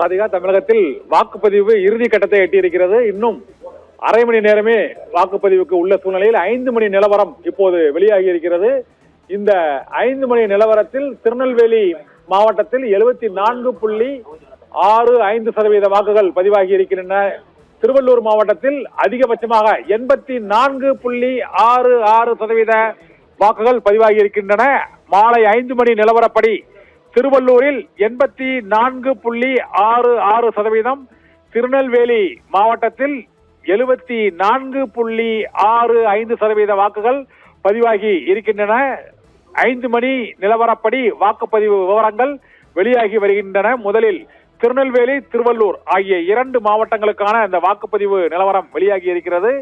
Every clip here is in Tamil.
ராதிகா, தமிழகத்தில் வாக்குப்பதிவு இறுதி கட்டத்தை எட்டியிருக்கிறது. இன்னும் அரை மணி நேரமே வாக்குப்பதிவுக்கு உள்ள சூழ்நிலையில் 5 மணி நிலவரம் இப்போது வெளியாகி இருக்கிறது. இந்த 5 மணி நிலவரத்தில் திருநெல்வேலி மாவட்டத்தில் 74.65% வாக்குகள் பதிவாகி இருக்கின்றன. திருவள்ளூர் மாவட்டத்தில் அதிகபட்சமாக 84.66% வாக்குகள் பதிவாகி இருக்கின்றன. மாலை 5 மணி நிலவரப்படி திருவள்ளூரில் 84.66%, திருநெல்வேலி மாவட்டத்தில் 74.65% வாக்குகள் பதிவாகி இருக்கின்றன. 5 மணி நிலவரப்படி வாக்குப்பதிவு விவரங்கள் வெளியாகி வருகின்றன. முதலில் திருநெல்வேலி, திருவள்ளூர் ஆகிய 2 மாவட்டங்களுக்கான இந்த வாக்குப்பதிவு நிலவரம் வெளியாகி இருக்கிறது.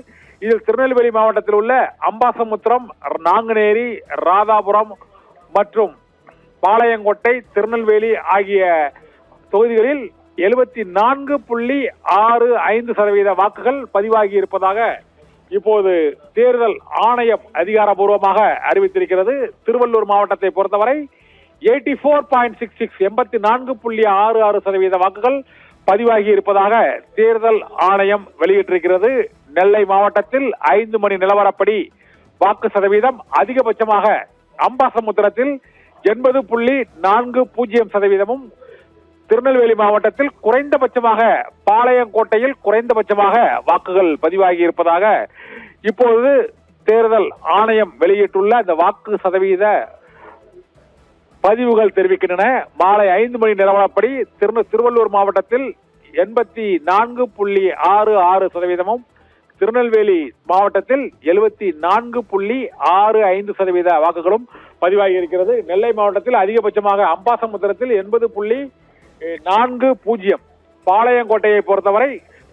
இதில் திருநெல்வேலி மாவட்டத்தில் உள்ள அம்பாசமுத்திரம், நாங்குநேரி, ராதாபுரம் மற்றும் பாளையங்கோட்டை, திருநெல்வேலி ஆகிய தொகுதிகளில் 74.65% வாக்குகள் பதிவாகி இருப்பதாக இப்போது தேர்தல் ஆணையம் அதிகாரப்பூர்வமாக அறிவித்திருக்கிறது. திருவள்ளூர் மாவட்டத்தை பொறுத்தவரை 84.66% வாக்குகள் பதிவாகி இருப்பதாக தேர்தல் ஆணையம் வெளியிட்டிருக்கிறது. நெல்லை மாவட்டத்தில் 5 மணி நிலவரப்படி வாக்கு சதவீதம் அதிகபட்சமாக அம்பாசமுத்திரத்தில் 80.40%, திருநெல்வேலி மாவட்டத்தில் குறைந்தபட்சமாக பாளையங்கோட்டையில் குறைந்தபட்சமாக வாக்குகள் பதிவாகி இருப்பதாக இப்போது தேர்தல் ஆணையம் வெளியிட்டுள்ள இந்த வாக்கு சதவீத பதிவுகள் தெரிவிக்கின்றன. மாலை 5 மணி நிலவரப்படி திருவள்ளூர் மாவட்டத்தில் 84.66%, திருநெல்வேலி மாவட்டத்தில் 74.65% வாக்குகளும் பதிவாகி இருக்கிறது. நெல்லை மாவட்டத்தில் அதிகபட்சமாக அம்பாசமுத்திரத்தில் 80.40%, பாளையங்கோட்டையை பொறுத்தவரை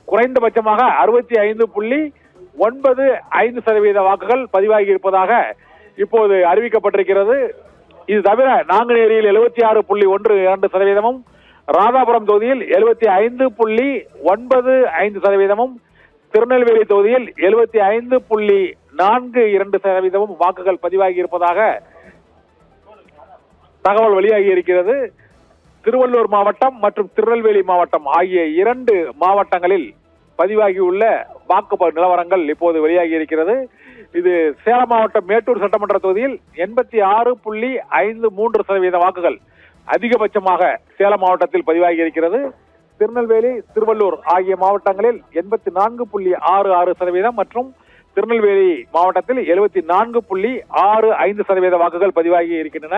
குறைந்தபட்சமாக 65.95% வாக்குகள் பதிவாகி இருப்பதாக இப்போது அறிவிக்கப்பட்டிருக்கிறது. இது தவிர நாங்குநேரியில் 76.12%, ராதாபுரம் தொகுதியில் 75.95%, திருநெல்வேலி தொகுதியில் 75.42% வாக்குகள் பதிவாகி இருப்பதாக தகவல் வெளியாகி இருக்கிறது. திருவள்ளூர் மாவட்டம் மற்றும் திருநெல்வேலி மாவட்டம் ஆகிய 2 மாவட்டங்களில் பதிவாகியுள்ள வாக்கு நிலவரங்கள் இப்போது வெளியாகி இருக்கிறது. இது சேலம் மாவட்டம் மேட்டூர் சட்டமன்ற தொகுதியில் 86.53% வாக்குகள் அதிகபட்சமாக சேலம் மாவட்டத்தில் பதிவாகி இருக்கிறது. திருநெல்வேலி, திருவள்ளூர் ஆகிய மாவட்டங்களில் 84.66% மற்றும் திருநெல்வேலி மாவட்டத்தில் 74.65% வாக்குகள் பதிவாகி இருக்கின்றன.